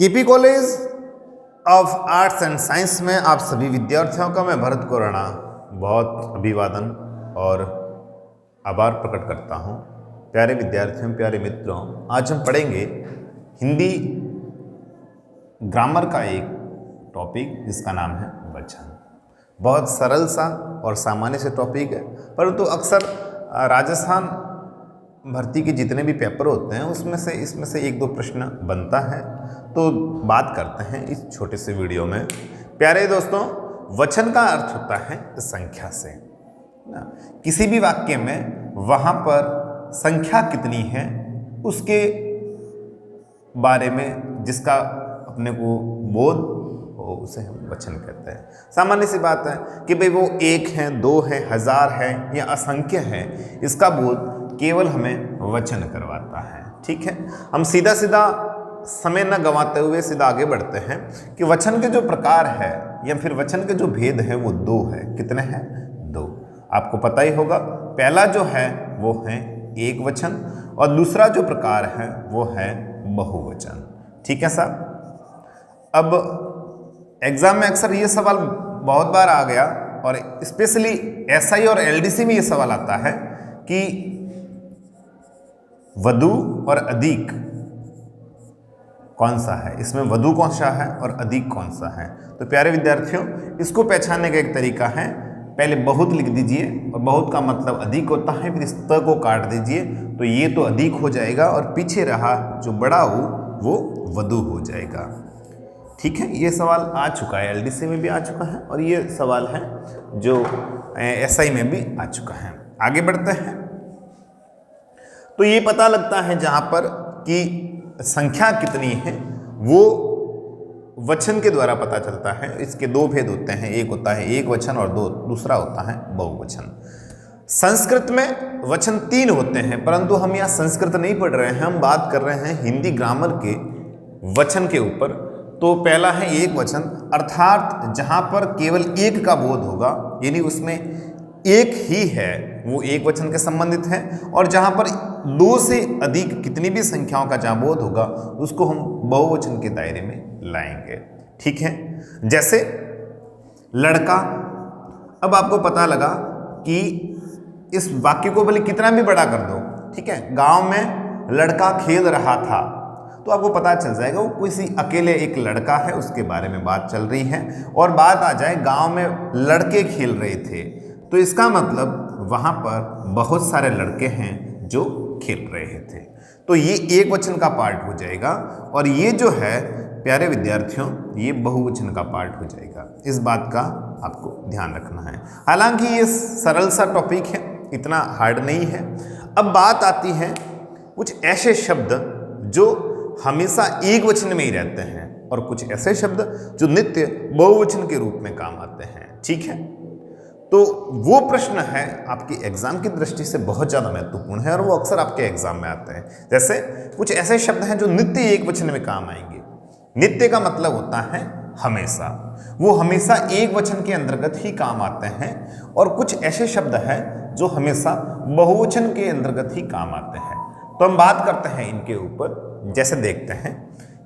KP college of arts and science में आप सभी विद्यार्थियों का मैं भरत कोराना बहुत अभिवादन और आभार प्रकट करता हूं। प्यारे विद्यार्थियों, प्यारे मित्रों, आज हम पढ़ेंगे हिंदी ग्रामर का एक टॉपिक जिसका नाम है वचन। बहुत सरल सा और सामान्य से टॉपिक है, परंतु अक्सर राजस्थान भर्ती के जितने भी पेपर होते हैं उसमें से एक दो प्रश्न बनता है, तो बात करते हैं इस छोटे से वीडियो में। प्यारे दोस्तों, वचन का अर्थ होता है संख्या से ना। किसी भी वाक्य में वहाँ पर संख्या कितनी है उसके बारे में जिसका अपने को बोध हो उसे हम वचन कहते हैं। सामान्य सी बात है कि भाई वो एक है, दो है, हजार है या असंख्य है, इसका बोध केवल हमें वचन करवाता है। ठीक है, हम सीधा सीधा समय न गंवाते हुए सीधा आगे बढ़ते हैं कि वचन के जो प्रकार है या फिर वचन के जो भेद है वो दो है। कितने हैं? दो। आपको पता ही होगा, पहला जो है वो है एक वचन और दूसरा जो प्रकार है वो है बहुवचन। ठीक है साहब। अब एग्जाम में अक्सर ये सवाल बहुत बार आ गया और स्पेशली एसआई और एलडीसी में ये सवाल आता है कि वधु और अधिक कौन सा है, इसमें वधु कौन सा है और अधिक कौन सा है। तो प्यारे विद्यार्थियों, इसको पहचानने का एक तरीका है, पहले बहुत लिख दीजिए और बहुत का मतलब अधिक होता है, फिर इस त को काट दीजिए तो ये तो अधिक हो जाएगा और पीछे रहा जो बड़ा हो वो वधु हो जाएगा। ठीक है, ये सवाल आ चुका है, एलडीसी में भी आ चुका है और ये सवाल है जो एसआई में भी आ चुका है। आगे बढ़ते हैं तो ये पता लगता है जहां पर कि संख्या कितनी है वो वचन के द्वारा पता चलता है। इसके दो भेद होते हैं, एक होता है एक वचन और दूसरा होता है बहुवचन। संस्कृत में वचन तीन होते हैं, परंतु हम यहाँ संस्कृत नहीं पढ़ रहे हैं, हम बात कर रहे हैं हिंदी ग्रामर के वचन के ऊपर। तो पहला है एक वचन, अर्थात जहां पर केवल एक का बोध होगा, यानी उसमें एक ही है वो एक वचन के संबंधित है, और जहां पर दो से अधिक कितनी भी संख्याओं का जहां बोध होगा उसको हम बहुवचन के दायरे में लाएंगे। ठीक है, जैसे लड़का। अब आपको पता लगा कि इस वाक्य को भले कितना भी बड़ा कर दो, ठीक है, गांव में लड़का खेल रहा था, तो आपको पता चल जाएगा वो किसी अकेले एक लड़का है उसके बारे में बात चल रही है। और बात आ जाए गांव में लड़के खेल रहे थे, तो इसका मतलब वहां पर बहुत सारे लड़के हैं जो खेल रहे थे, तो ये एक वचन का पार्ट हो जाएगा। और ये जो है प्यारे विद्यार्थियों, ये बहुवचन का पार्ट हो जाएगा। इस बात का आपको ध्यान रखना है। हालांकि ये सरल सा टॉपिक है, इतना हार्ड नहीं है। अब बात आती है कुछ ऐसे शब्द जो हमेशा एक वचन में ही रहते हैं और कुछ ऐसे शब्द जो नित्य बहुवचन के रूप में काम आते हैं। ठीक है, तो वो प्रश्न है आपकी एग्जाम की दृष्टि से बहुत ज़्यादा महत्वपूर्ण है और वो अक्सर आपके एग्जाम में आते हैं। जैसे कुछ ऐसे शब्द हैं जो नित्य एक वचन में काम आएंगे। नित्य का मतलब होता है हमेशा, वो हमेशा एक वचन के अंतर्गत ही काम आते हैं। और कुछ ऐसे शब्द हैं जो हमेशा बहुवचन के अंतर्गत ही काम आते हैं। तो हम बात करते हैं इनके ऊपर। जैसे देखते हैं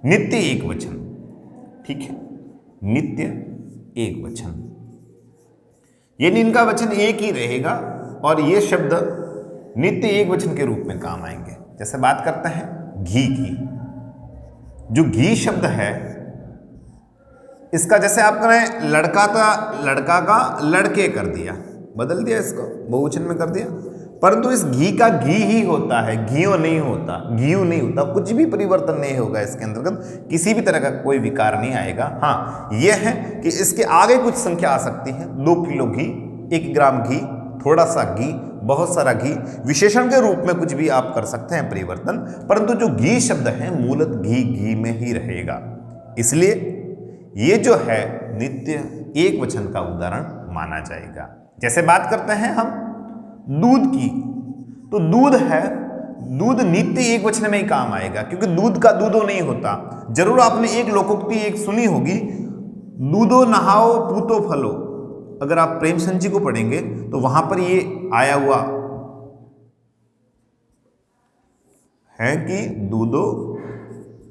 नित्य एक वचन। ठीक है, नित्य एक वचन, यानी इनका वचन एक ही रहेगा और ये शब्द नित्य एक वचन के रूप में काम आएंगे। जैसे बात करते हैं घी की। जो घी शब्द है इसका जैसे आप करें लड़का का लड़के कर दिया, बदल दिया, इसको बहुवचन में कर दिया, परंतु इस घी का घी ही होता है, घीओ नहीं होता, घीओ नहीं होता। कुछ भी परिवर्तन नहीं होगा इसके अंतर्गत, किसी भी तरह का कोई विकार नहीं आएगा। हाँ, यह है कि इसके आगे कुछ संख्या आ सकती है, 2 किलो घी, 1 ग्राम घी, थोड़ा सा घी, बहुत सारा घी, विशेषण के रूप में कुछ भी आप कर सकते हैं परिवर्तन, परंतु जो घी शब्द है मूलतः घी घी में ही रहेगा। इसलिए ये जो है नित्य एक वचन का उदाहरण माना जाएगा। जैसे बात करते हैं हम दूध की, तो दूध है, दूध नित्य एक वचन में ही काम आएगा क्योंकि दूध का दूधो नहीं होता। जरूर आपने एक लोकोक्ति एक सुनी होगी, दूधो नहाओ पूतो फलो। अगर आप प्रेमचंद जी को पढ़ेंगे तो वहां पर ये आया हुआ है कि दूधो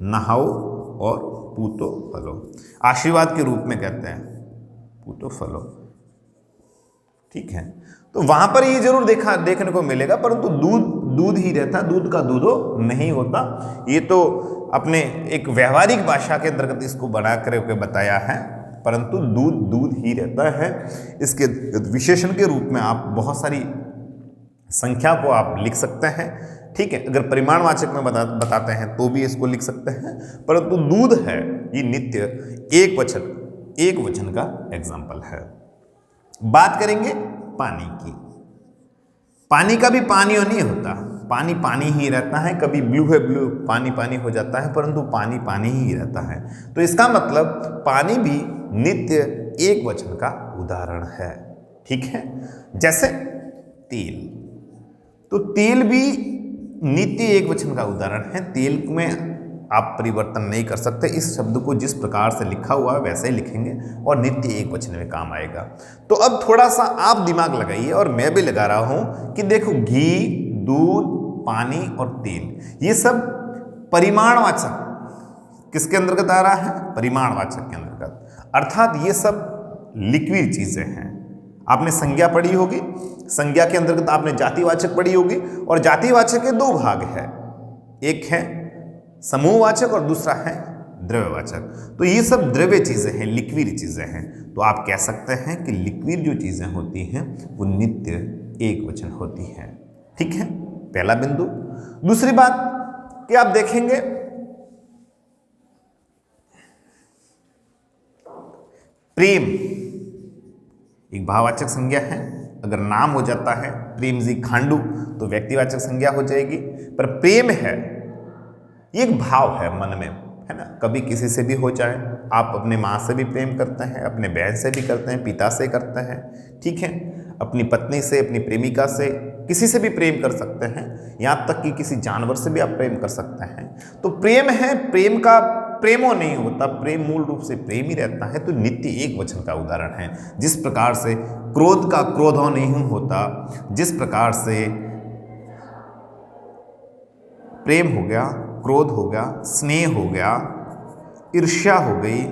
नहाओ और पूतो फलो, आशीर्वाद के रूप में कहते हैं पूतो फलो। ठीक है, तो वहां पर ये जरूर देखने को मिलेगा, परंतु दूध ही रहता, दूध का दूधो नहीं होता। ये तो अपने एक व्यवहारिक भाषा के अंतर्गत इसको बना करके बताया है, परंतु दूध ही रहता है। इसके विशेषण के रूप में आप बहुत सारी संख्या को आप लिख सकते हैं। ठीक है, अगर परिमाणवाचक में बताते हैं तो भी इसको लिख सकते हैं, परंतु दूध है ये नित्य एक वचन का एग्जाम्पल है। बात करेंगे पानी की। पानी का भी पानी नहीं होता, पानी ही रहता है। कभी ब्लू है ब्लू, पानी हो जाता है, परंतु पानी ही रहता है। तो इसका मतलब पानी भी नित्य एक वचन का उदाहरण है। ठीक है, जैसे तेल, तो तेल भी नित्य एक वचन का उदाहरण है। तेल में आप परिवर्तन नहीं कर सकते, इस शब्द को जिस प्रकार से लिखा हुआ है वैसे ही लिखेंगे और नित्य एक वचन में काम आएगा। तो अब थोड़ा सा आप दिमाग लगाइए और मैं भी लगा रहा हूं कि देखो, घी, दूध, पानी और तेल, ये सब परिमाणवाचक किसके अंतर्गत आ रहा है? परिमाणवाचक के अंतर्गत, अर्थात ये सब लिक्विड चीजें हैं। आपने संज्ञा पढ़ी होगी, संज्ञा के अंतर्गत आपने जातिवाचक पढ़ी होगी, और जातिवाचक के दो भाग है, एक है समूहवाचक और दूसरा है द्रव्यवाचक। तो ये सब द्रव्य चीजें हैं, लिक्विड चीजें हैं। तो आप कह सकते हैं कि लिक्विड जो चीजें होती हैं वो नित्य एक वचन होती हैं। ठीक है, पहला बिंदु। दूसरी बात कि आप देखेंगे प्रेम एक भाववाचक संज्ञा है। अगर नाम हो जाता है प्रेम जी खांडू तो व्यक्तिवाचक संज्ञा हो जाएगी, पर प्रेम है ये एक भाव है मन में, है ना। कभी किसी से भी हो जाए, आप अपने माँ से भी प्रेम करते हैं, अपने बहन से भी करते हैं, पिता से करते हैं, ठीक है, अपनी पत्नी से, अपनी प्रेमिका से, किसी से भी प्रेम कर सकते हैं, यहाँ तक कि किसी जानवर से भी आप प्रेम कर सकते हैं। तो प्रेम है, प्रेम का प्रेमो नहीं होता, प्रेम मूल रूप से प्रेम ही रहता है। तो नित्य एक वचन का उदाहरण है। जिस प्रकार से क्रोध का क्रोधो नहीं होता, जिस प्रकार से प्रेम हो गया, क्रोध हो गया, स्नेह हो गया, ईर्ष्या हो गई,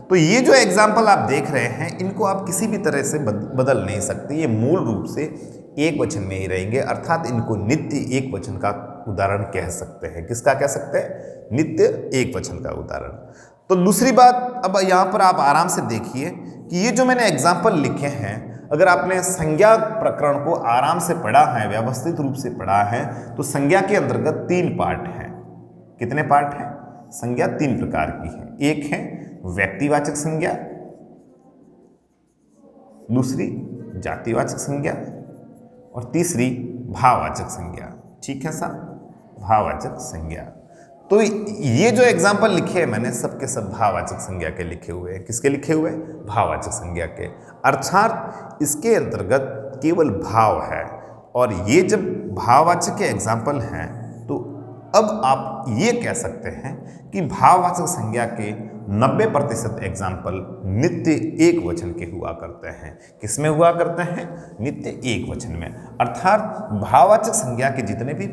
तो ये जो एग्जाम्पल आप देख रहे हैं इनको आप किसी भी तरह से बदल नहीं सकते। ये मूल रूप से एक वचन में ही रहेंगे, अर्थात इनको नित्य एक वचन का उदाहरण कह सकते हैं। किसका कह सकते हैं? नित्य एक वचन का उदाहरण। तो दूसरी बात, अब यहाँ पर आप आराम से देखिए कि ये जो मैंने एग्जाम्पल लिखे हैं, अगर आपने संज्ञा प्रकरण को आराम से पढ़ा है, व्यवस्थित रूप से पढ़ा है, तो संज्ञा के अंतर्गत 3 पार्ट हैं। कितने पार्ट हैं? संज्ञा 3 प्रकार की है। एक है व्यक्तिवाचक संज्ञा, दूसरी जातिवाचक संज्ञा और तीसरी भाववाचक संज्ञा। ठीक है साहब, भाववाचक संज्ञा। तो ये जो एग्जाम्पल लिखे हैं मैंने, सबके सब भाववाचक संज्ञा के लिखे हुए हैं। किसके लिखे हुए? भाववाचक संज्ञा के, अर्थात इसके अंतर्गत केवल भाव है। और ये जब भाववाचक के एग्जाम्पल हैं तो अब आप ये कह सकते हैं कि भाववाचक संज्ञा के 90% एग्जाम्पल नित्य एक वचन के हुआ करते हैं। किसमें हुआ करते हैं? नित्य एक वचन में। अर्थात भाववाचक संज्ञा के जितने भी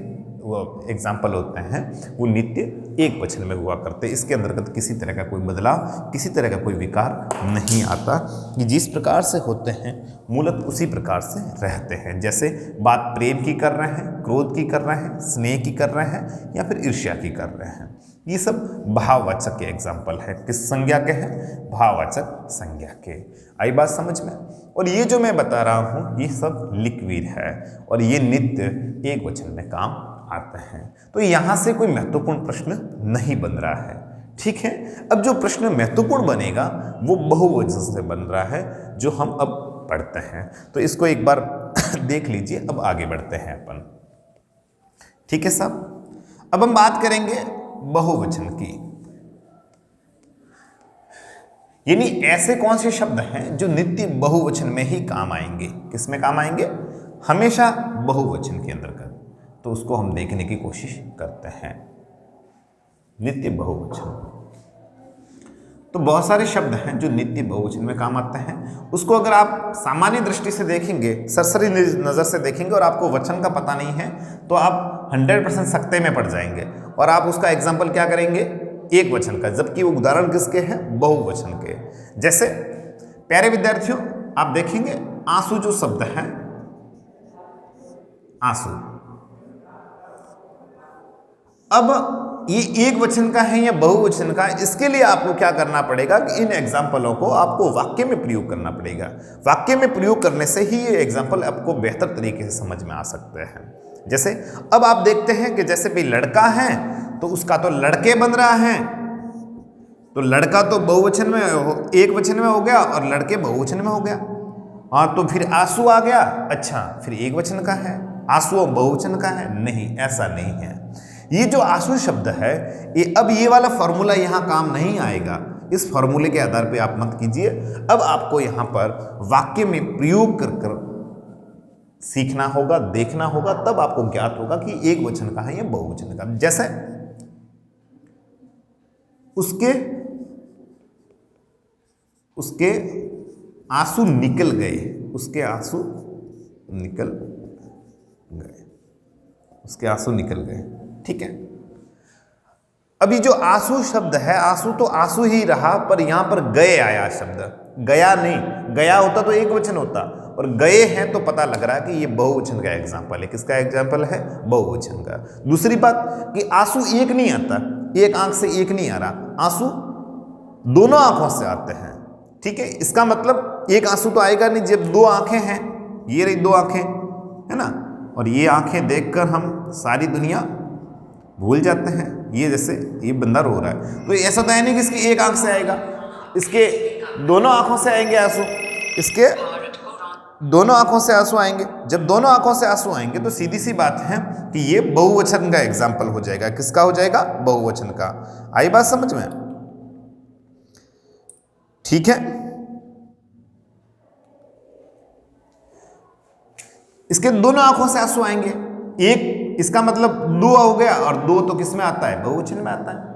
एग्जाम्पल होते हैं वो नित्य एक वचन में हुआ करते हैं। इसके अंतर्गत किसी तरह का कोई बदलाव, किसी तरह का कोई विकार नहीं आता। ये जिस प्रकार से होते हैं मूलतः उसी प्रकार से रहते हैं। जैसे बात प्रेम की कर रहे हैं, क्रोध की कर रहे हैं, स्नेह की कर रहे हैं या फिर ईर्ष्या की कर रहे हैं, ये सब भाववाचक के एग्जाम्पल है। किस संज्ञा के हैं? भाववाचक संज्ञा के। आई बात समझ में? और ये जो मैं बता रहा हूँ ये सब लिक्विड है और ये नित्य एक वचन में काम आते हैं। तो यहाँ से कोई महत्वपूर्ण प्रश्न नहीं बन रहा है। ठीक है, अब जो प्रश्न महत्वपूर्ण बनेगा वो बहुवचन से बन रहा है, जो हम अब पढ़ते हैं। तो इसको एक बार देख लीजिए। अब आगे बढ़ते हैं अपन। ठीक है साहब, अब हम बात करेंगे बहुवचन की, यानी ऐसे कौन से शब्द हैं जो नित्य बहुवचन में ही काम आएंगे। किसमें काम आएंगे? हमेशा बहुवचन के अंतर्गत। तो उसको हम देखने की कोशिश करते हैं। नित्य बहुवचन, तो बहुत सारे शब्द हैं जो नित्य बहुवचन में काम आते हैं। उसको अगर आप सामान्य दृष्टि से देखेंगे, सरसरी नज़र से देखेंगे और आपको वचन का पता नहीं है तो आप 100% सकते में पड़ जाएंगे और आप उसका एग्जाम्पल क्या करेंगे, एक वचन का, जबकि उदाहरण किसके हैं, बहुवचन के। जैसे प्यारे विद्यार्थियों आप देखेंगे आंसू जो शब्द है, आंसू, अब ये एक वचन का है या बहुवचन का, इसके लिए आपको क्या करना पड़ेगा कि इन एग्जाम्पलों को आपको वाक्य में प्रयोग करना पड़ेगा। वाक्य में प्रयोग करने से ही ये एग्जाम्पल आपको बेहतर तरीके से समझ में आ सकते हैं। जैसे अब आप देखते हैं कि जैसे भी लड़का है तो उसका तो लड़के बन रहा है, तो लड़का तो बहुवचन में एक वचन में हो गया और लड़के बहुवचन में हो गया। हाँ, तो फिर आंसू आ गया, अच्छा फिर एक वचन का है, आंसू बहुवचन का है? नहीं, ऐसा नहीं है। ये जो आंसू शब्द है अब ये वाला फॉर्मूला यहां काम नहीं आएगा। इस फॉर्मूले के आधार पे आप मत कीजिए। अब आपको यहां पर वाक्य में प्रयोग कर कर सीखना होगा, देखना होगा, तब आपको ज्ञात होगा कि एक वचन का है या बहुवचन का। जैसे उसके आंसू निकल गए, उसके आंसू निकल गए, उसके आंसू निकल गए, ठीक है। अभी जो आंसू शब्द है, आंसू तो आंसू ही रहा, पर यहां पर गए आया शब्द, गया नहीं। गया होता तो एक वचन होता, और गए हैं तो पता लग रहा है कि ये बहुवचन का एग्जाम्पल है। किसका एग्जाम्पल है? बहुवचन का। दूसरी बात कि आंसू एक नहीं आता, एक आंख से एक नहीं आ रहा, आंसू दोनों आंखों से आते हैं, ठीक है। इसका मतलब एक आंसू तो आएगा नहीं जब दो आंखें हैं, ये रही दो आंखें, है ना, और ये आंखें देखकर हम सारी दुनिया भूल जाते हैं। ये जैसे ये बंदा रो रहा है, तो ऐसा तो है नहीं कि इसकी एक आंख से आएगा, इसके दोनों आंखों से आएंगे आंसू, इसके दोनों आंखों से आंसू आएंगे। जब दोनों आंखों से आंसू आएंगे तो सीधी सी बात है कि ये बहुवचन का एग्जाम्पल हो जाएगा। किसका हो जाएगा? बहुवचन का। आई बात समझ में? ठीक है। इसके दोनों आंखों से आंसू आएंगे, एक, इसका मतलब दो हो गया, और दो तो किस में आता है? बहुवचन में आता है।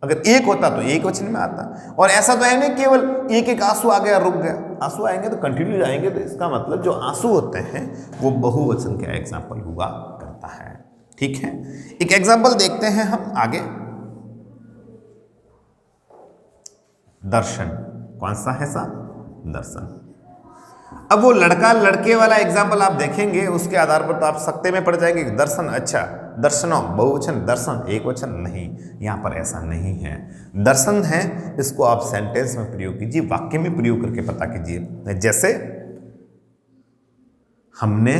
अगर एक होता तो एक वचन में आता, और ऐसा तो है नहीं केवल एक एक आंसू आ गया रुक गया। आंसू आएंगे तो कंटिन्यू आएंगे, तो इसका मतलब जो आंसू होते हैं वो बहुवचन का एग्जाम्पल हुआ करता है, ठीक है। एक एग्जाम्पल देखते हैं हम आगे। दर्शन, कौन सा है सा? दर्शन। अब वो लड़का लड़के वाला एग्जाम्पल आप देखेंगे, उसके आधार पर तो आप सकते में पड़ जाएंगे कि दर्शन, अच्छा दर्शनों बहुवचन, दर्शन एक वचन, नहीं, यहां पर ऐसा नहीं है। दर्शन है, इसको आप सेंटेंस में प्रयोग कीजिए, वाक्य में प्रयोग करके पता कीजिए। जैसे हमने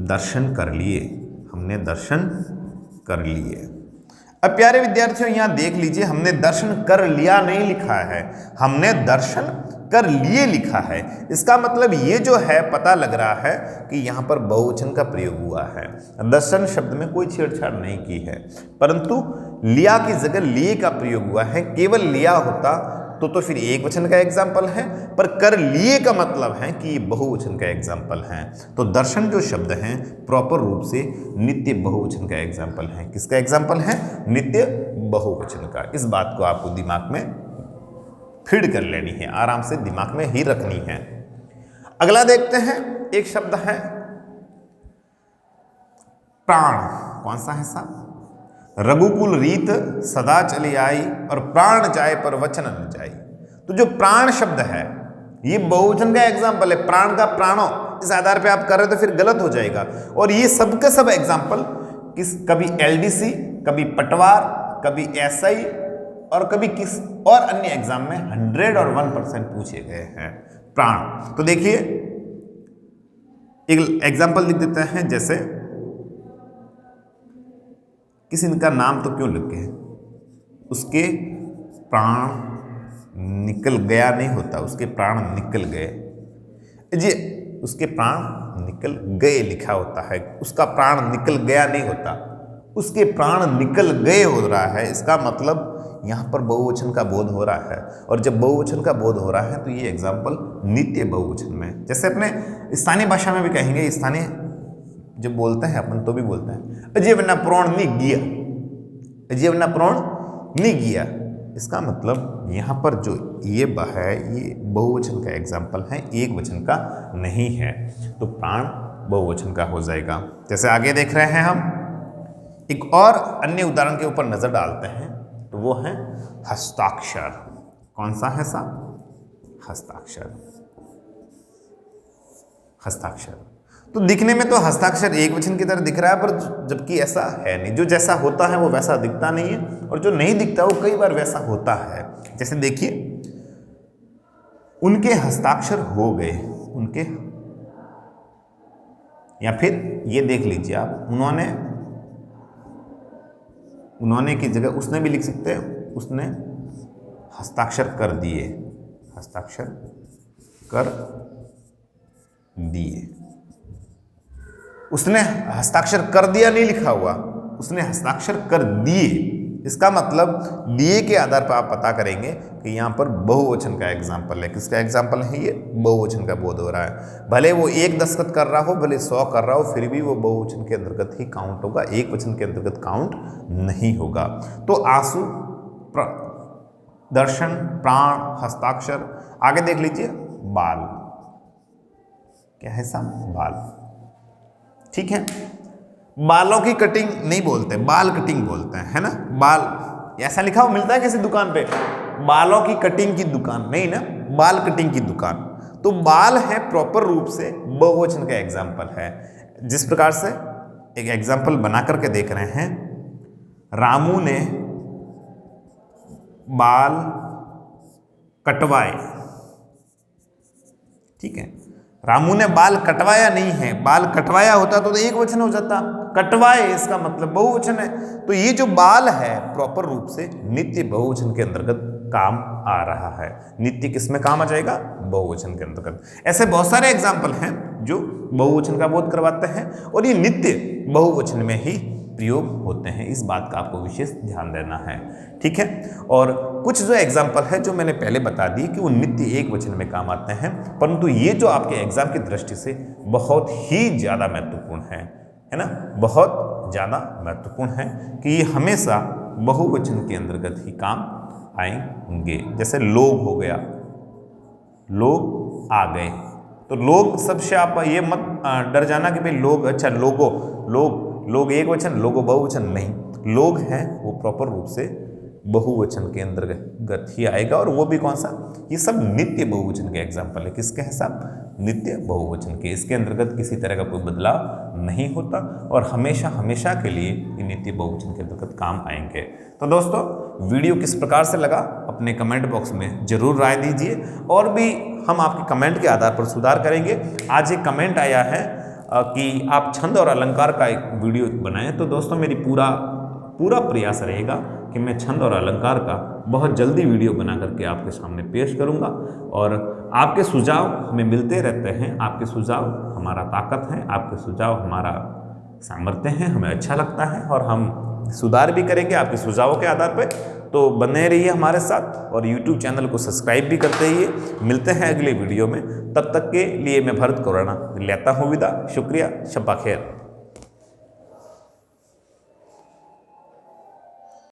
दर्शन कर लिए, हमने दर्शन कर लिए। अब प्यारे विद्यार्थियों यहां देख लीजिए, हमने दर्शन कर लिया नहीं लिखा है, हमने दर्शन कर लिए लिखा है। इसका मतलब ये जो है पता लग रहा है कि यहां पर बहुवचन का प्रयोग हुआ है। दर्शन शब्द में कोई छेड़छाड़ नहीं की है, परंतु लिया की जगह लिए का प्रयोग हुआ है। केवल लिया होता तो फिर एक वचन का एग्जाम्पल है, पर कर लिए का मतलब है कि ये बहुवचन का एग्जाम्पल है। तो दर्शन जो शब्द है प्रॉपर रूप से नित्य बहुवचन का एग्जाम्पल है। किसका एग्जाम्पल है? नित्य बहुवचन का। इस बात को आपको दिमाग में फीड कर लेनी है, आराम से दिमाग में ही रखनी है। अगला देखते हैं, एक शब्द है प्राण। कौन सा है सा? रघुकुल रीत सदा चली आई, और प्राण जाए पर वचन न जाई। तो जो प्राण शब्द है ये बहुवचन का एग्जाम्पल है। प्राण का प्राणों, इस आधार पे आप कर रहे हो तो फिर गलत हो जाएगा। और ये सब के सब एग्जाम्पल कभी एलडीसी, कभी पटवार, कभी एसआई, और कभी किस और अन्य एग्जाम में 100 और 1% पूछे गए हैं प्राण। तो देखिए एक एग्जाम्पल लिख देते हैं। जैसे किसी का नाम तो क्यों लिखे, उसके प्राण निकल गया नहीं होता, उसके प्राण निकल गए जी, उसके प्राण निकल गए लिखा होता है, उसका प्राण निकल गया नहीं होता, उसके प्राण निकल गए हो रहा है। इसका मतलब यहाँ पर बहुवचन का बोध हो रहा है, और जब बहुवचन का बोध हो रहा है तो ये एग्जाम्पल नित्य बहुवचन में। जैसे अपने स्थानीय भाषा में भी कहेंगे, स्थानीय जब बोलते हैं अपन तो भी बोलते हैं अजीवना प्रोण नहीं गया, अजीवना प्रोण नहीं गया। इसका मतलब यहाँ पर जो ये है ये बहुवचन का एग्जाम्पल है, एक वचन का नहीं है, तो प्राण बहुवचन का हो जाएगा। जैसे आगे देख रहे हैं हम, एक और अन्य उदाहरण के ऊपर नजर डालते हैं, तो वो है हस्ताक्षर। कौन सा है साहब? हस्ताक्षर। हस्ताक्षर तो दिखने में तो हस्ताक्षर एक वचन की तरह दिख रहा है, पर जबकि ऐसा है नहीं। जो जैसा होता है वो वैसा दिखता नहीं है, और जो नहीं दिखता वो कई बार वैसा होता है। जैसे देखिए, उनके हस्ताक्षर हो गए, उनके, या फिर ये देख लीजिए आप, उन्होंने की जगह उसने भी लिख सकते हैं, उसने हस्ताक्षर कर दिए, हस्ताक्षर कर दिए। उसने हस्ताक्षर कर दिया नहीं लिखा हुआ, उसने हस्ताक्षर कर दिए। इसका मतलब दिए के आधार पर आप पता करेंगे कि यहाँ पर बहुवचन का एग्जाम्पल है। किसका एग्जाम्पल है ये? बहुवचन का बोध हो रहा है। भले वो एक दस्तखत कर रहा हो, भले 100 कर रहा हो, फिर भी वो बहुवचन के अंतर्गत ही काउंट होगा, एक वचन के अंतर्गत काउंट नहीं होगा। तो आंसू, दर्शन, प्राण, हस्ताक्षर। आगे देख लीजिए, बाल। क्या है साहब? बाल। ठीक है, बालों की कटिंग नहीं बोलते, बाल कटिंग बोलते हैं, है ना। बाल ऐसा लिखा हुआ मिलता है किसी दुकान पे, बालों की कटिंग की दुकान, नहीं ना, बाल कटिंग की दुकान। तो बाल है प्रॉपर रूप से बहुवचन का एग्जाम्पल है। जिस प्रकार से एक एग्जाम्पल बना करके देख रहे हैं, रामू ने बाल कटवाए। ठीक है, रामू ने बाल कटवाया नहीं है, बाल कटवाया होता तो एक वचन हो जाता, कटवाए इसका मतलब बहुवचन है। तो ये जो बाल है प्रॉपर रूप से नित्य बहुवचन के अंतर्गत काम आ रहा है। नित्य किस में काम आ जाएगा? बहुवचन के अंतर्गत। ऐसे बहुत सारे एग्जाम्पल हैं जो बहुवचन का बोध करवाते हैं, और ये नित्य बहुवचन में ही प्रयोग होते हैं। इस बात का आपको विशेष ध्यान देना है। ठीक है, और कुछ जो एग्जाम्पल है जो मैंने पहले बता दी कि वो नित्य एक वचन में काम आते हैं, परंतु ये जो आपके एग्जाम की दृष्टि से बहुत ही ज़्यादा महत्वपूर्ण है ना, बहुत ज़्यादा महत्वपूर्ण है कि ये हमेशा बहुवचन के अंतर्गत ही काम आएंगे। जैसे लोग हो गया, लोग आ गए, तो लोग सबसे आप ये मत डर जाना कि भाई लोग, अच्छा लोगो, लोग एक वचन, लोगो बहुवचन नहीं। लोग हैं वो प्रॉपर रूप से बहुवचन के अंतर्गत ही आएगा, और वो भी कौन सा? ये सब नित्य बहुवचन के एग्जाम्पल है। किसके हैं साहब? नित्य बहुवचन के। इसके अंतर्गत किसी तरह का कोई बदलाव नहीं होता, और हमेशा हमेशा के लिए ये नित्य बहुवचन के अंतर्गत काम आएंगे। तो दोस्तों, वीडियो किस प्रकार से लगा अपने कमेंट बॉक्स में जरूर राय दीजिए, और भी हम आपके कमेंट के आधार पर सुधार करेंगे। आज एक कमेंट आया है कि आप छंद और अलंकार का एक वीडियो बनाएं, तो दोस्तों मेरी पूरा प्रयास रहेगा कि मैं छंद और अलंकार का बहुत जल्दी वीडियो बना करके आपके सामने पेश करूंगा। और आपके सुझाव हमें मिलते रहते हैं, आपके सुझाव हमारा ताकत है, आपके सुझाव हमारा सामर्थ्य है, हमें अच्छा लगता है, और हम सुधार भी करेंगे आपके सुझावों के आधार पर। तो बने रहिए हमारे साथ, और YouTube चैनल को सब्सक्राइब भी करते रहिए। मिलते हैं अगले वीडियो में, तब तक के लिए मैं भरत कोराना लेता हूँ विदा। शुक्रिया, शब्बा खैर।